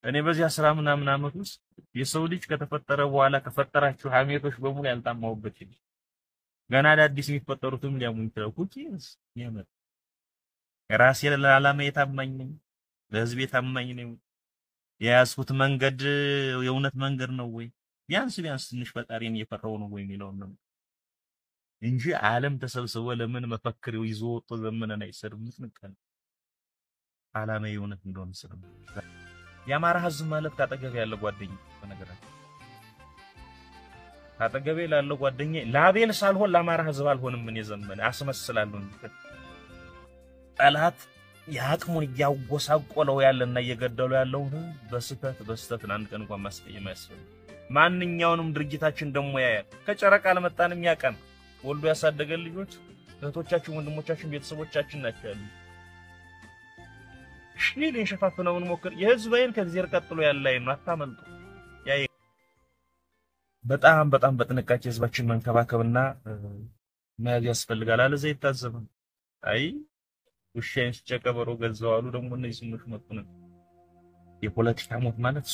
እኔ በዚህ 10 ምናምን ዓመት ውስጥ የሰው ልጅ ከተፈጠረ በኋላ ከፈጠራችሁ ሐሜቶች በሙሉ ያልጣማውበት ይል ገና አዳዲስ የሚፈጠሩትም ሊያሙኝ ይችላል። ኩኪስ የምር ራሴ ለዓላማ የታማኝ ነኝ፣ ለህዝብ የታማኝ ነኝ። የያዝኩት መንገድ የእውነት መንገድ ነው ወይ ቢያንስ ትንሽ ፈጣሪን እየፈራው ነው ወይ የሚለው ነው እንጂ ዓለም ተሰብስቦ ለምን መፈክር ይዞ ወጥቶ ዘመነን አይሰርም ምትንቀን ዓላማ የእውነት እንደሆነ ስለ የአማራ ህዝብ ማለት ካጠገብ ያለ ጓደኛ በነገራችን ካጠገቤ ላለው ጓደኛ ላቤል ሳልሆን ለአማራ ህዝብ አልሆንም ምን የዘመነ አስመስላለሁ እንጂ ጠላት ያቅሙን ያጎሳቆለው ያለና እየገደለው ያለው በስተት አንድ ቀን እንኳን ማስቀየም ያስፈልግ ማንኛውንም ድርጊታችን ደሞ ያያል ከጨረቃ ለመጣንም ያቀም ወልዶ ያሳደገን ልጆች እህቶቻችን ወንድሞቻችን ቤተሰቦቻችን ናቸው ያሉ ሽኔን ሸፋፍነውን ሞክር የህዝባይን ከዚህ ቀጥሎ ያለ አይኑ አታመልጡ ያይ በጣም በጥንቃቄ ህዝባችን መንከባከብና መያዝ ያስፈልጋል አለ ዘይት ታዘበ አይ ውሻን ሲጨቀበሩ ገዘዋሉ ደግሞ እነዚህ ስሞች መጥተው የፖለቲካ ሞት ማለት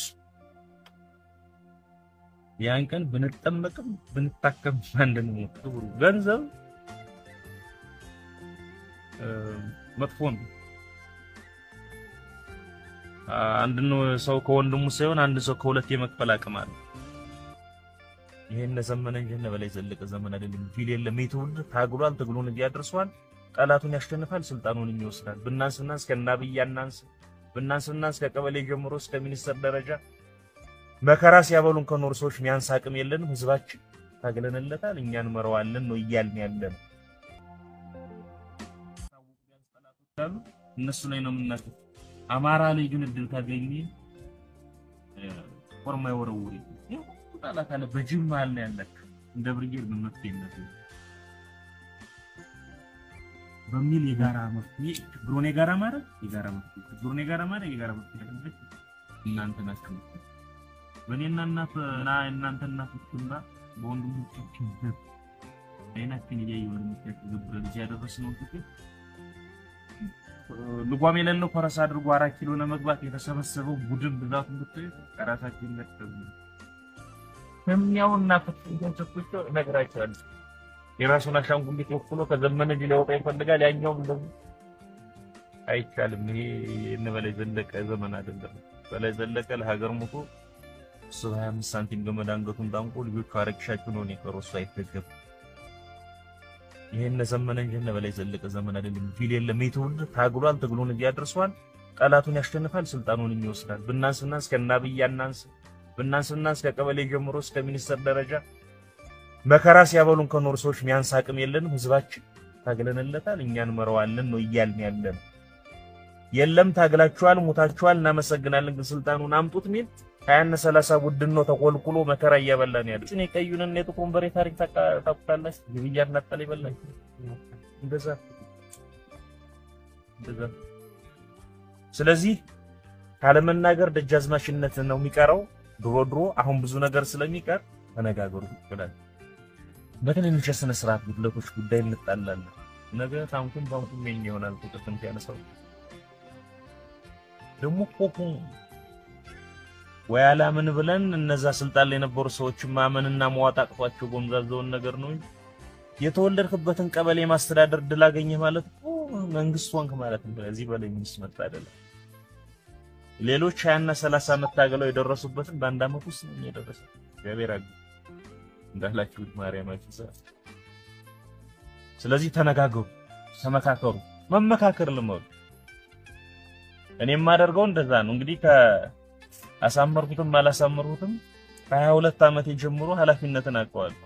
ያን ቀን ብንጠመቅም ብንታከም አንደን ሞት ገንዘብ መጥፎን አንድ ነው ሰው ከወንድሙ ሳይሆን አንድ ሰው ከሁለት የመክፈል አቅም አለ ይሄን ዘመነ እንጂ በላይ ዘለቀ ዘመን አይደለም ፊል የለም ይተውል ታግሏል ትግሉን ያደርሷል ጠላቱን ያሸንፋል ስልጣኑን ይወስዳል ብናንስናስ ከናብይ ያናንስ ብናንስናስ ከቀበሌ ጀምሮ እስከ ሚኒስተር ደረጃ መከራ ሲያበሉን ከኖር ሰዎች ሚያንስ አቅም የለንም ህዝባችን ታገለንለታል እኛን መረዋለን ነው ይያልን ያለን እነሱ ላይ ነው ምናከ አማራ ላይ ግን እድል ታገኝ ፎርማ ይወረውሪ ጠላት አለ በጅማል ነው ያለክ እንደ ብርጌድ በመፍትሄነት በሚል የጋራ መፍትሄ ችግሩን የጋራ ማለት ችግሩን የጋራ መፍትሄ እናንተ ናችሁ በእኔና እናንተ እናቶችና በወንድሞቻችን አይናችን እያየን ምትከብረን ያደረስነው ጥቂት ልጓም የሌለው ፈረስ አድርጎ 4 ኪሎ ለመግባት የተሰበሰበው ቡድን ብዛት ብትይ ራሳችን ነጥብ ከሚያውና ፈጥቶች ነገራቸዋለሁ የራሱን አሻንጉሊት ወክሎ ከዘመነ ሊወጣ ይፈልጋል ያኛው እንደዚህ አይቻልም ይሄ እንበለ ዘለቀ ዘመን አይደለም በላይ ዘለቀ ለሀገር ሞቶ 25 ሳንቲም ገመድ አንገቱን ታንቆ ልጆቹ አረክሻቸው ነው የቀረሱ አይተገብ ይሄን ዘመነ እንጂ በላይ ዘለቀ ዘመን አይደለም ፊል የለም ይተውል ታግሏል ትግሉን ያደርሷል ጠላቱን ያሸንፋል ስልጣኑን ይወስዳል ብናንስናስ ከናብይ ያናንስ ብናንስናስ ከቀበሌ ጀምሮ እስከ ሚኒስተር ደረጃ መከራ ሲያበሉን ከኖር ሰዎች ሚያንስ አቅም የለንም ህዝባችን ታገለንለታል እኛን መረዋለን ነው ይያልን ያለን የለም ታግላችኋል ሞታችኋል እናመሰግናለን ግን ስልጣኑን አምጡት ሚል 20 30 ቡድን ነው ተቆልቁሎ መከራ ያበላን ያለው እኔ ቀዩንን የጥቁን በሬ ታሪክ ታውቃላችሁ ግብያት ነጠለ ይበላል እንደዛ ስለዚህ ካለመናገር ደጃዝማሽነት ነው የሚቀረው ድሮ አሁን ብዙ ነገር ስለሚቀር ተነጋገሩ ይችላል በትንንሽ ስነ ስርዓት ጉድለቶች ጉዳይ እንጣላለን ነገ ታንኩን ባንኩን ምን ይሆናል ቁጥጥም ያነሳው ደሞ ኮኩ ወያላ ምን ብለን እነዛ ስልጣን ላይ የነበሩ ሰዎች ማመንና መዋጣቅቷቸው ጎምዛዘውን ነገር ነው የተወለድክበትን ቀበሌ ማስተዳደር ድል አገኘ ማለት መንግስት ወንክ ማለት ነው እዚህ በላይ ምንስ መጣ አይደለም ሌሎች 20 እና 30 ዓመት ታገለው የደረሱበትን በአንድ አመት ውስጥ ነው የደረሰው ያበራግ እንዳላችሁ ማርያም አጭሳ ስለዚህ ተነጋገሩ ተመካከሩ መመካከር ለማው እኔም ማደርገው እንደዛ ነው እንግዲህ አሳመርኩትም አላሳመርኩትም በ22 ዓመት ጀምሮ ኃላፊነትን አቀዋለሁ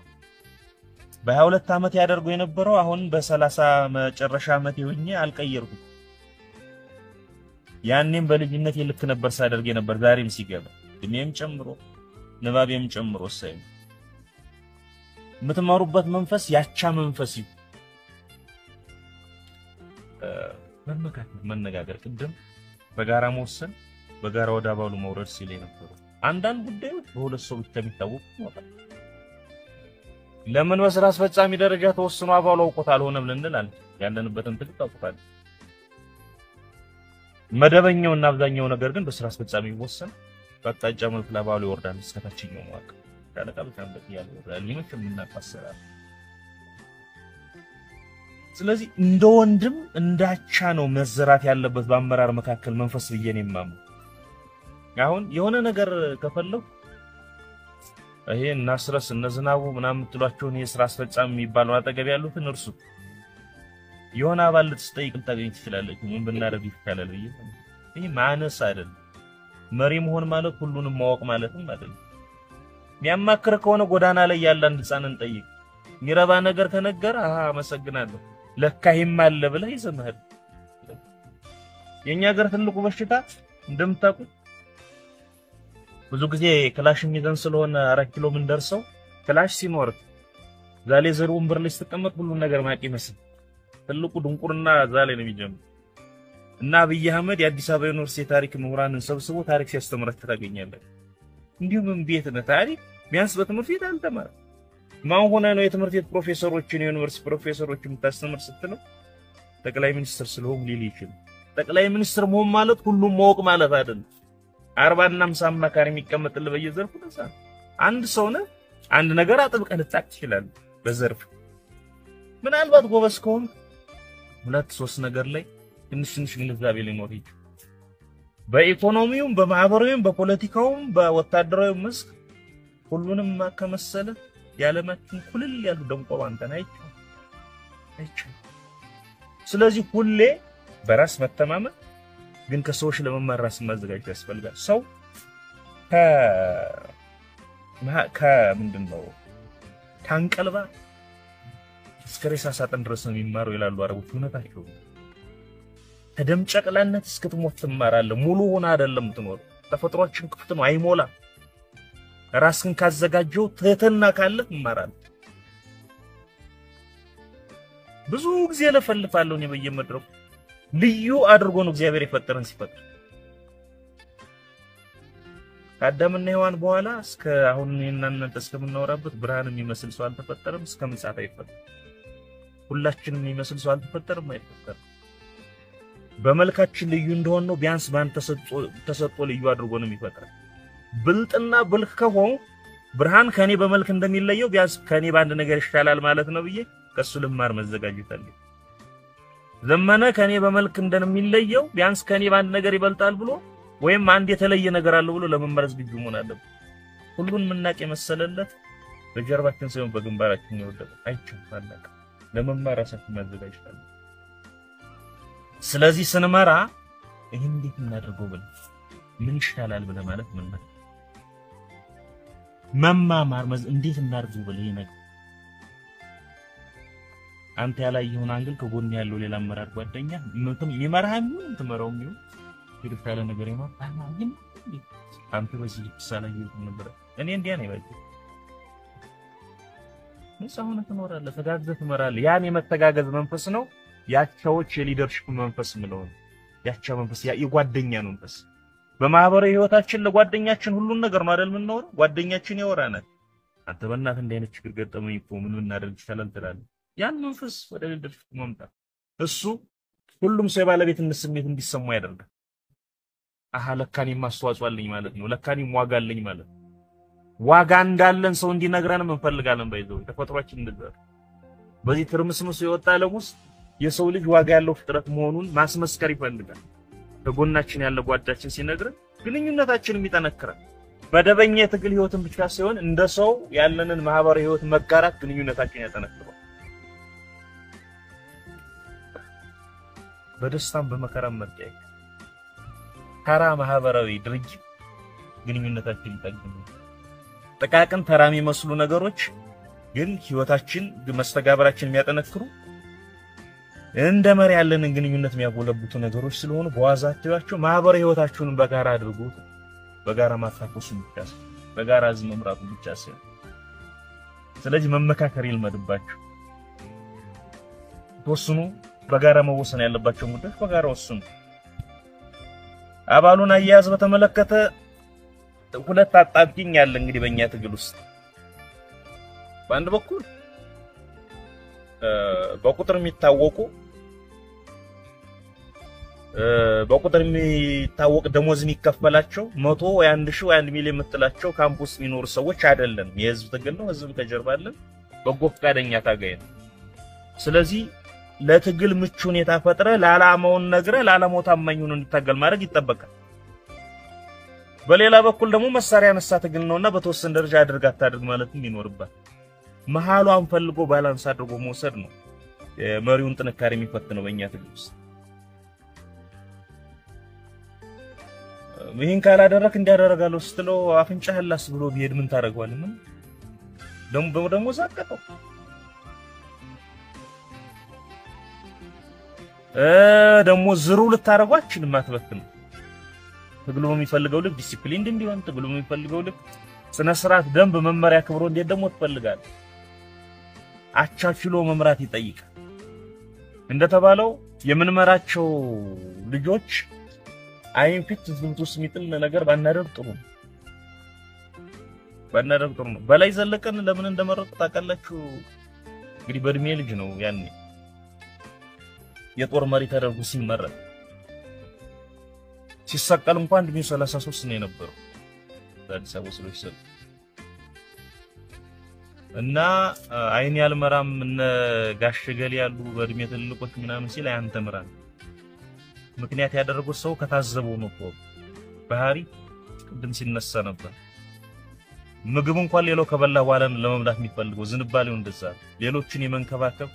በ22 ዓመት ያደርገው የነበረው አሁን በ30 መጨረሻ ዓመት ይሁን አልቀየርኩም ያንንም በልጅነት ይልክ ነበር ሳደርግ የነበር ዛሬም ሲገባ እኔም ጨምሮ ንባቤም ጨምሮ ሳይ ምትማሩበት መንፈስ ያቻ መንፈስ መነጋገር ቅድም በጋራ መወሰን በጋራ ወደ አባሉ መውረድ ሲል ነበር አንዳንድ ጉዳዮች በሁለት ሰው ብቻ የሚታወቁ ነው ለምን በስራ አስፈጻሚ ደረጃ ተወስኖ አባሉ አውቆት አልሆነም ልንላል ያለንበትን ተጣጣጣል መደበኛውና አብዛኛው ነገር ግን በስራ አስፈጻሚ ወሰን በአቅጣጫ መልክ ለባሉ ይወርዳል እስከታችኛው መዋቅር ሻለቃ በታምበት ያለ ይወርዳል ይመችም እናቀሰራል ስለዚህ እንደ ወንድም እንዳቻ ነው መዘራት ያለበት በአመራር መካከል መንፈስ ብየኔ ማሙ አሁን የሆነ ነገር ከፈለው ይሄ እናስረስ እነዝናቡ ምናምን ትሏቸውን የሥራ አስፈጻሚ የሚባለው አጠገብ ያሉትን እርሱ የሆነ አባል ልትጠይቅ ልታገኝ ትችላለች ምን ብናረግ ይቻላል ብዬ ይሄ ማነስ አይደለም መሪ መሆን ማለት ሁሉንም ማወቅ ማለትም አይደለም የሚያማክር ከሆነ ጎዳና ላይ ያለ አንድ ህፃንን ጠይቅ ሚረባ ነገር ከነገረ አመሰግናለሁ ለካይም አለ ብለ ይዘመሃል የኛ ሀገር ትልቁ በሽታ እንደምታውቁ ብዙ ጊዜ ክላሽ የሚዘን ስለሆነ 4 ኪሎ ምን ደርሰው ክላሽ ሲኖር ዛሌ ዘሩ ወንበር ላይ ተቀመጥ ሁሉ ነገር ማቂ መስል ትልቁ ድንቁርና ዛሌ ነው የሚጀምር እና አብይ አህመድ የአዲስ አበባ ዩኒቨርሲቲ ታሪክ ምሁራንን ሰብስቦ ታሪክ ሲያስተምራችሁ ታገኛለህ እንዲሁም ቤት ነው ታሪክ ቢያንስ በትምህርት ቤት አልተማረ ማን ሆነ ነው የትምህርት ቤት ፕሮፌሰሮችን የዩኒቨርሲቲ ፕሮፌሰሮችን ታስተምር ስትለው ጠቅላይ ሚኒስትር ስለሆኑ ሊል ይችላል ጠቅላይ ሚኒስትር መሆን ማለት ሁሉም ማወቅ ማለት አይደለም 40 እና 50 አማካሪ የሚቀመጥል በየዘርፉ ነሳ አንድ ሰው ነው አንድ ነገር አጥብቀህ ልታቅ ይችላል በዘርፍ ምናልባት ጎበዝ ከሆነ ሁለት ሶስት ነገር ላይ ትንሽ ግንዛቤ ሊኖር ይችላል በኢኮኖሚውም በማህበራዊም በፖለቲካውም በወታደራዊ መስክ ሁሉንም ማከመሰለ ያለማችን ኩልል ያሉ ደንቆሮ አንተን አይቻል ስለዚህ ሁሌ በራስ መተማመን ግን ከሰዎች ለመማር ራስ ማዘጋጀት ያስፈልጋል ሰው ምንድነው ታንቀልባ እስከሬሳ ሳጥን ድረስ ነው የሚማረው ይላሉ አረቦች እውነታቸው ተደምጨቅላነት እስከትሞት ትማራለህ ሙሉ ሆነ አይደለም ትኖር ተፈጥሯችን ክፍት ነው አይሞላ ራስን ካዘጋጀው ትህትና ካለ ትማራለህ ብዙ ጊዜ ለፈልፋለሁ ነው በየመድረኩ ልዩ አድርጎ ነው እግዚአብሔር የፈጠረን ሲፈጥር አዳምና ሔዋን በኋላ እስከ አሁን እናንተ እስከምናወራበት ብርሃን የሚመስል ሰው አልተፈጠረም እስከ ምጽአት አይፈጠርም ሁላችንም የሚመስል ሰው አልተፈጠረም አይፈጠርም በመልካችን ልዩ እንደሆነ ነው ቢያንስ ባን ተሰጥቶ ልዩ አድርጎ ነው የሚፈጥረን ብልጥና ብልክ ከሆነ ብርሃን ከኔ በመልክ እንደሚለየው ቢያንስ ከኔ ባንድ ነገር ይሻላል ማለት ነው ብዬ ከሱ ልማር መዘጋጀት አለኝ ዘመነ ከኔ በመልክ እንደሚለየው ቢያንስ ከኔ ባንድ ነገር ይበልጣል ብሎ ወይም አንድ የተለየ ነገር አለው ብሎ ለመመረዝ ግጁ መሆን አለበት ሁሉን ምናቅ የመሰለለት በጀርባችን ሳይሆን በግንባራችን ይወደቀ አይቻልም ለመማር ራሳችን ማዘጋጀት አለብን ስለዚህ ስንመራ ይሄን እንዴት እናደርገው ብለ ምን ይሻላል ብለ ማለት ምን ማለት መማማር እንዴት እናደርገው ብለ ይነግ አንተ ያላየውን አንግል ከጎን ያለው ሌላ አመራር ጓደኛ ምንተም ይመራህም እንትመራው ነው ይርፋለ ነገር ነው አማኝ አንተ በዚህ ሰላም ይሁን ነበር እኔ እንዲያ ነው ባይ ምሳሁን ተኖራለህ ተጋግዘህ ትመራለህ ያን የመተጋገዝ መንፈስ ነው ያቻዎች የሊደርሺፕ መንፈስ ነው ያቻ መንፈስ የጓደኛ መንፈስ በማህበራዊ ህይወታችን ለጓደኛችን ሁሉን ነገር ነው አይደል ምን ነው ጓደኛችን ያወራናል አንተ በእናት እንደ አይነት ችግር ገጠመኝ እኮ ምን እናደርግ ይችላል ትላለህ ያን መንፈስ ወደ ሊደርሺፕ ማምጣት እሱ ሁሉም ሰው ባለቤትነት ስሜት እንዲሰማው ያደርጋል አሃ ለካኒ ማስተዋጽኦ አለኝ ማለት ነው ለካኒ ዋጋ አለኝ ማለት ዋጋ እንዳለን ሰው እንዲነግረን እንፈልጋለን ባይዘው ተፈጥሯችን እንደዛ በዚህ ትርምስምስ የወጣ ለሙስ የሰው ልጅ ዋጋ ያለው ፍጥረት መሆኑን ማስመስከር ይፈልጋል በጎናችን ያለ ጓዳችን ሲነግረን ግንኙነታችንም ይጠነክራል በደበኛ የትግል ህይወትን ብቻ ሳይሆን እንደ ሰው ያለንን ማህበራዊ ህይወት መጋራት ግንኙነታችን ያጠነክራል በደስታም በመከራም መጠየቅ ተራ ማህበራዊ ድርጅት ግንኙነታችን ይጠግናል ጥቃቅን ተራ የሚመስሉ ነገሮች ግን ህይወታችን መስተጋብራችን የሚያጠነክሩ እንደ መሪ ያለንን ግንኙነት የሚያጎለብቱ ነገሮች ስለሆኑ በዋዛቸው ማህበራዊ ህይወታችሁን በጋራ አድርጉ በጋራ ማታቆሱ ብቻ በጋራ ዝመምራቱ ብቻ ሳይሆን ስለዚህ መመካከር ይልመድባችሁ ተወስኑ በጋራ መወሰን ያለባቸው ጉዳዮች በጋራ ወስኑ አባሉን አያያዝ በተመለከተ ሁለት አጣብቂኝ ያለ እንግዲህ በእኛ ትግል ውስጥ በአንድ በኩል በቁጥር የሚታወቁ በቁጥር የሚታወቅ ደሞዝ የሚከፈላቸው 100 ወይ 1000 ወይ 1 ሚሊዮን የምትላቸው ካምፑስ የሚኖሩ ሰዎች አይደለም የህዝብ ትግል ነው ህዝብ ከጀርባ አለ በጎ ፈቃደኛ ታጋይ ነው ስለዚህ ለትግል ምቹ ሁኔታ ፈጥረ ለዓላማውን ነግረ ለዓላማው ታማኝ ሆኖ እንዲታገል ማድረግ ይተበቃል በሌላ በኩል ደግሞ መሳሪያ ነሳ ትግል ነውና በተወሰነ ደረጃ አድርጋት ታድርግ ማለትም ይኖርባል መሃሏን ፈልጎ ባላንስ አድርጎ መውሰድ ነው የመሪውን ጥንካሬ የሚፈትነው በእኛ ትግል ውስጥ ይሄን ካላደረክ እንዲያደርጋለው ስትለው አፍንጫህላስ ብሎ ቢሄድ ምን ታረጋዋለህ ምን ደሞ ዛቀጠው ደሞ ዝሩ ልታረጋችሁ ማትበክም ትግሉ የሚፈልገው ልክ ዲሲፕሊን እንዲሆን ትግሉ የሚፈልገው ልክ ስነ ስርዓት ደንብ መመሪያ ክብሮ እንዴት ደሞ ትፈልጋል አቻችሎ መምራት ይጠይቃል እንደተባለው የምንመራቸው ልጆች አይን ፊት ዝምቱስ ሚጥል ነገር ባናደርግ ጥሩ ነው በላይ ዘለቀን ለምን እንደመረጡ ታቀላችሁ እንግዲህ በእድሜ ልጅ ነው ያኔ የጦር መሪ ተደርጎ ሲመረጥ ሲሰቀል እንኳን እድሜው 33 ነው የነበረው አዲስ አበባ ውስጥ ይሰል እና አይን ያልመራም እነ ጋሽ ገሊ ያሉ በእድሜ ትልቆች ምናምን ሲል አንተ ምራን ምክንያት ያደረገው ሰው ከታዘበው ነው ባህሪ ቅድም ሲነሳ ነበር ምግብ እንኳን ሌላው ከበላ በኋላ ለመብላት የሚፈልገው ዝንባሌው እንደዛ ሌሎችን የመንከባከብ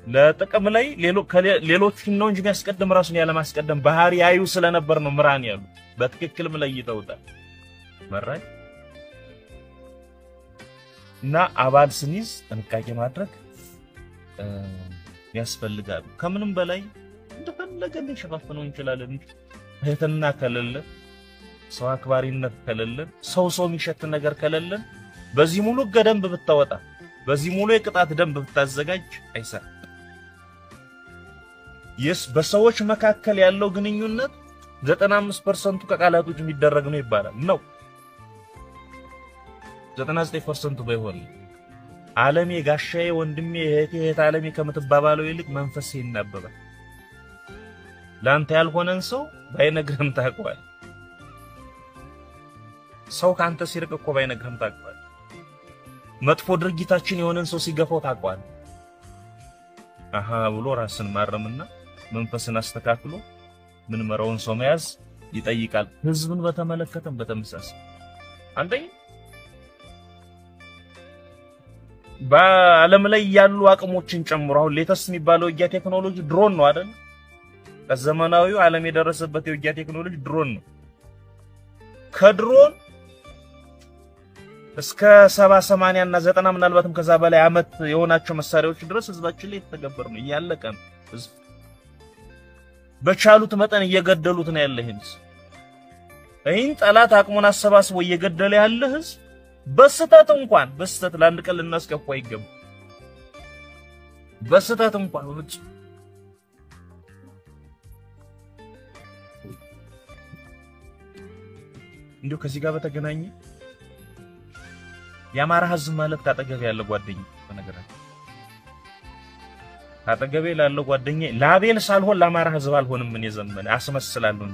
ለጥቅም ላይ ሌሎችን ነው እንጂ የሚያስቀድም ራሱን ያለ ማስቀደም ባህሪ ያዩ ስለነበር ነው ምራን ያሉ በትክክልም ለይተውታል መራይ እና አባል ስኒዝ ጥንቃቄ ማድረግ ያስፈልጋል ከምንም በላይ እንደፈለገን ሸፋፍነው እንችላለን እህትና ከለለ ሰው አክባሪነት ከለለ ሰው የሚሸት ነገር ከለለ በዚህ ሙሉ ገደምብ ብታወጣ በዚህ ሙሉ የቅጣት ደንብ ብታዘጋጅ አይሰራ በሰዎች መካከል ያለው ግንኙነት 95% ከቃላቶች የሚደረግ ነው ይባላል ነው 99% ባይሆን ዓለሜ ጋሻዬ ወንድሜ እህቴ ዓለሜ ከምትባባለው ይልቅ መንፈስ ይናበባል ላንተ ያልሆነን ሰው ባይነግርም ታውቀዋል ሰው ካንተ ሲርቅ እኮ ባይነግርም ታውቀዋል መጥፎ ድርጊታችን የሆነን ሰው ሲገፋው ታውቀዋል አሃ ብሎ ራስን ማረምና መንፈስን አስተካክሎ ምን መራውን ሰው መያዝ ይጠይቃል ህዝብን በተመለከተም በተመሳሳይ አንደኛ በዓለም ላይ ያሉ አቅሞችን ጨምሮ አሁን ሌተስት የሚባለው የጊያ ቴክኖሎጂ ድሮን ነው አይደል ከዘመናዊው ዓለም የደረሰበት የጊያ ቴክኖሎጂ ድሮን ነው ከድሮን እስከ 70 80 እና 90 ምናልባትም ከዛ በላይ አመት የሆናቸው መሳሪያዎች ድረስ ህዝባችን ላይ ተገበር ነው ያለቀ ህዝብ በቻሉት መጠን እየገደሉት ነው ያለ ህዝብ አይን ጠላት አቅሙን አሰባስቦ እየገደለ ያለ ህዝብ በስተት እንኳን በስተት ለአንድ ቀን ልናስከፋ ይገባ በስተት እንኳን ወጭ እንዴው ከዚህ ጋር በተገናኘ ያማራ ህዝብ ማለት ካጠገብ ያለ ጓደኛ በነገራችን ካጠገብ ያለ ጓደኛ ላቤል ሳልሆን ለማራ ህዝብ አልሆንም ምን የዘመነ አስመስላለሁ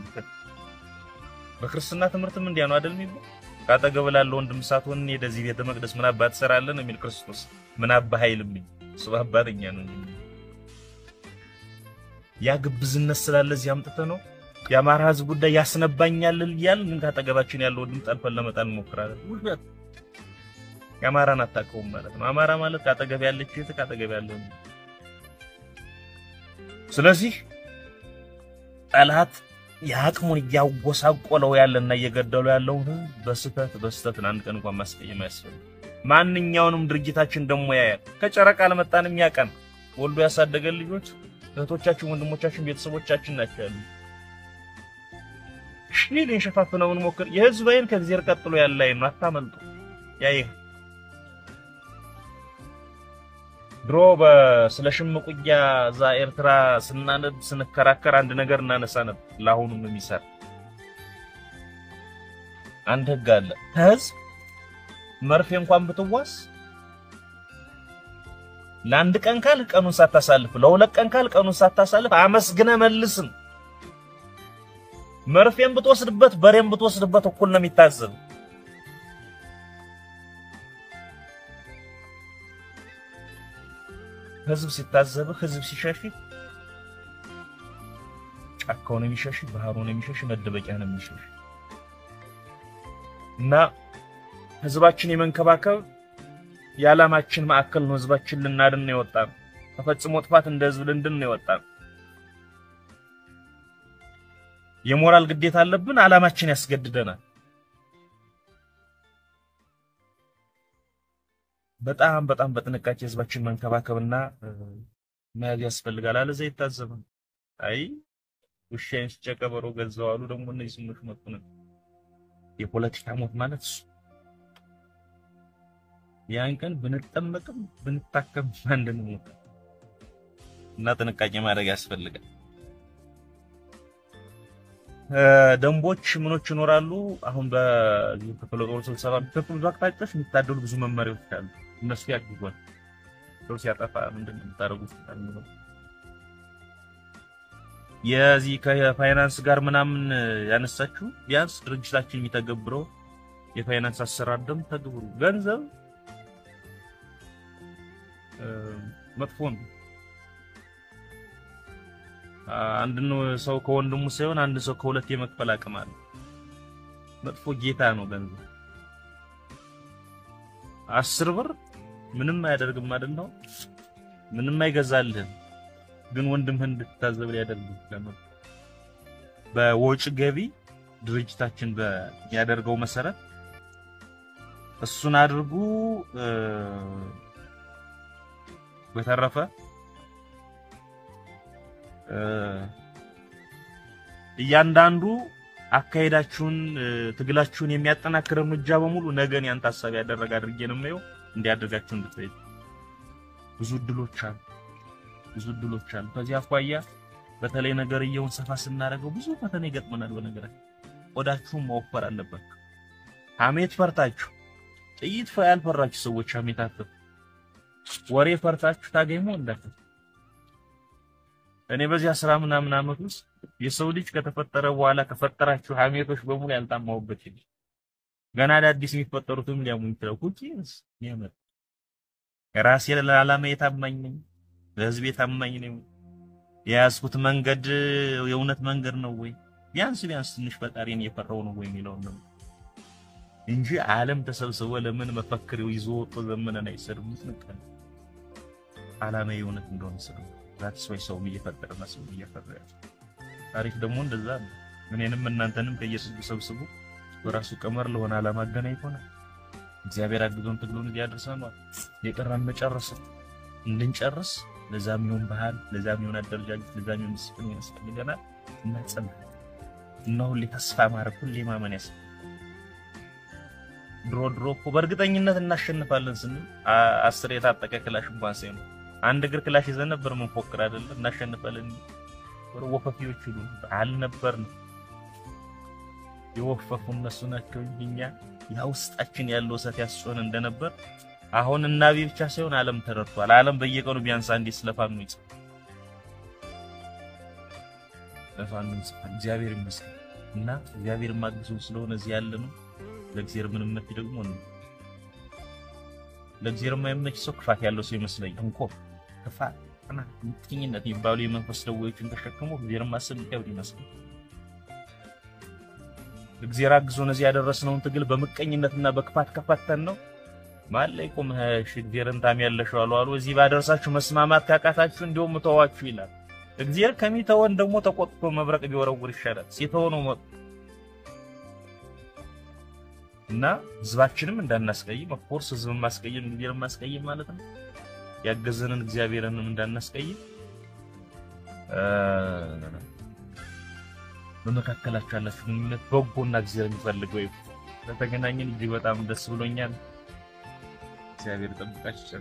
በክርስትና ትምህርትም እንዲያ ነው አይደል የሚባል ካጠገብ ያለ ወንድም ሳትሆን የደዚህ ቤተ መቅደስ ምን አባት ሰራለን የሚል ክርስቶስ ምን አባ ኃይልም ሱባባርኛ ነው ያ ግብዝነት ስላለ እዚህ አምጥተ ነው ያማራ ህዝብ ጉዳይ ያስነባኛል ይያል ምን ካጠገባችን ያለው ወንድም ጠልፈን ለመጣል ሞክራለን ውሸት ያማራን አጣቀው ማለት ነው አማራ ማለት ካጠገብ ያለች እህት ካጠገብ ያለው ስለዚህ ጠላት ያቅሙን ያወሳቆለው ያለና እየገደሉ ያለው በስተት አንድ ቀን እንኳን ማስቀየም ያስፈልግ ማንኛውንም ድርጊታችን ደሞ ያያል ከጨረቃ ለመጣንም ያቀን ወልዶ ያሳደገ ልጆች እህቶቻችን ወንድሞቻችን ቤተሰቦቻችን ናቸው ያሉ ሽሊልን ሸፋፍነውን ሞክር የህዝብን ከግዚአብሔር ቀጥሎ ያለ አይኑ አታመልጡ ያይ ድሮ በስለሽምቁያ ዛ ኤርትራ ስናነብ ስንከራከር አንድ ነገር እናነሳ ነበር ለአሁኑም የሚሰራ አንድ ህግ አለ ህዝብ መርፌ እንኳን ብትዋስ ለአንድ ቀን ካል ቀኑን ሳታሳልፍ ለሁለት ቀን ካል ቀኑን ሳታሳልፍ አመስግነ መልስም መርፌም ብትወስድበት በሬም ብትወስድበት እኩል ነው የሚታዘብ። ህዝብ ሲታዘብ ህዝብ ሲሸሽ ጫካውን የሚሸሽ ባህሩን የሚሸሽ መደበቂያ ነው የሚሸሽ እና ህዝባችን የመንከባከብ የዓላማችን ማዕከል ነው። ህዝባችን ልናድን ነው የወጣን። ተፈጽሞ ጥፋት እንደ ህዝብ ልንድን ነው የወጣን። የሞራል ግዴታ አለብን። ዓላማችን ያስገድደናል። በጣም በጥንቃቄ ህዝባችን መንከባከብና መያዝ ያስፈልጋል። አለዛ ይታዘባል። አይ ውሻዬን ሲጨቀበሮ ገዛው አሉ። ደግሞ እነዚህ ስሞች መጡ ነው የፖለቲካ ሞት ማለት እሱ። ያን ቀን ብንጠመቅም ብንታከም አንድንሞት እና ጥንቃቄ ማድረግ ያስፈልጋል። ደንቦች ምኖች ይኖራሉ። አሁን በዚህ ክፍለ ጦር ስብሰባ በተፈጠሩ አቅጣጫዎች የሚታደሉ ብዙ መመሪያዎች አሉ። እነሱ ያግዟል። ሰው ሲያጠፋ ምንድነው የምታረጉት? የዚህ ከፋይናንስ ጋር ምናምን ያነሳችሁ ቢያንስ ድርጅታችን የሚተገብረው የፋይናንስ አሰራር ደም ተግብሩ። ገንዘብ መጥፎ ነው። አንድ ነው ሰው ከወንድሙ ሳይሆን አንድ ሰው ከሁለት የመክፈል አቅም አለ። መጥፎ ጌታ ነው ገንዘብ። 10 ብር ምንም አያደርግም አይደል ነው? ምንም አይገዛልህም። ግን ወንድምህን እንድትታዘብ ሊያደርግ ይችላል። በወጭ ገቢ ድርጅታችን በሚያደርገው መሰረት እሱን አድርጉ። በተረፈ እያንዳንዱ አካሄዳችሁን ትግላችሁን የሚያጠናክር እርምጃ በሙሉ ነገን ያን ታሳቢ ያደረገ አድርጌ ነው የማየው። እንዲያደርጋችሁ እንድትይዙ ብዙ ድሎች አሉ። ከዚህ አኳያ በተለይ ነገርየውን ሰፋ ስናደርገው ብዙ ፈተና ይገጥመናል። በነገራችን ቆዳችሁን መወፈር አለበት። ሐሜት ፈርታችሁ ጥይት ያልፈራችሁ ሰዎች ሐሜት አትፈሩ። ወሬ ፈርታችሁ ታገኙ እንዳት እኔ በዚህ 10 ምናምን ዓመት ውስጥ የሰው ልጅ ከተፈጠረ በኋላ ከፈጠራችሁ ሐሜቶች በሙሉ ያልታማውበት ይል ገና አዲስ የሚፈጠሩትም ሊያሙኝ ይችላል። ኩቺንስ የምር ራሴ ለዓላማ የታማኝ ነኝ፣ ለህዝብ የታማኝ ነኝ። የያዝኩት መንገድ የእውነት መንገድ ነው ወይ ቢያንስ ትንሽ ፈጣሪን የፈራው ነው ወይ የሚለው ነው እንጂ ዓለም ተሰብስቦ ለምን መፈክር ይዞ ወጥቶ ዘመነን አይሰድም። ምክንያት ዓላማ የእውነት እንደሆነ ሰው ዛትስ ወይ ሰው እየፈጠረ መስሎ እየፈጠረ ታሪክ ደግሞ እንደዛ ነው። እኔንም እናንተንም ከኢየሱስ ተሰብስቦ በራሱ ቀመር ለሆነ ዓላማ አገናኝቶናል። እግዚአብሔር አግዞን ትግሉን ያደርሰናል። የቀረን መጨረስ እንድንጨርስ ለዛም ይሁን ባህል፣ ለዛም ይሁን አደረጃጀት፣ ለዛም ይሁን ዲሲፕሊን ያስፈልገናል። እናጸና እና ሁሌ ተስፋ ማድረግ ሁሌ ማመን ያስፈልጋል። ድሮ እኮ በእርግጠኝነት እናሸንፋለን ስንል 10 የታጠቀ ክላሽ እንኳን ሳይሆን አንድ እግር ክላሽ ይዘን ነበር መንፎክር አይደለም እናሸንፋለን። ወፈፊዎች ሁሉ አልነበርን። የወፈፉ እነሱ ናቸው እንጂ ያውስጣችን ያለው ሰት ያስጾን እንደነበር አሁን እናቢ ብቻ ሳይሆን ዓለም ተረድቷል። ዓለም በየቀኑ ቢያንስ አንዴ ስለፋኑ ይጽፋል። እግዚአብሔር ይመስገን እና እግዚአብሔር ማግዙ ስለሆነ እዚህ ያለ ነው። ለእግዚአብሔር ምንም መት ደግሞ ነው። ለእግዚአብሔር የማይመች ሰው ክፋት ያለው ሰው ይመስለኛል። እንኮ ክፋት እና ምትኝነት ይባሉ የመንፈስ ደዌዎችን ተሸክሞ እግዚአብሔር ማሰብ ይከብድ ይመስላል። እግዚአብሔር አግዞን እዚህ ያደረስነውን ትግል በመቀኝነትና በክፋት ከፈተን ነው ማለይኩም እግዚአብሔርን ታም ያለሽው አሉ እዚህ ባደረሳችሁ መስማማት ካቃታችሁ እንደውም ተዋችሁ ይላል። እግዚአብሔር ከሚተወን ደግሞ ተቆጥቶ መብረቅ ቢወረውር ይሻላል። ሲተው ነው እና ህዝባችንም እንዳናስቀይም ኦፍኮርስ ህዝብን ማስቀየም እግዚአብሔርን ማስቀየም ማለት ነው። ያገዘንን እግዚአብሔርንም እንዳናስቀይም በመካከላችሁ ያላችሁ ግንኙነት በጎና እግዚአብሔር የሚፈልገው ለተገናኘን እጅግ በጣም ደስ ብሎኛል። እግዚአብሔር ይጠብቃችሁ።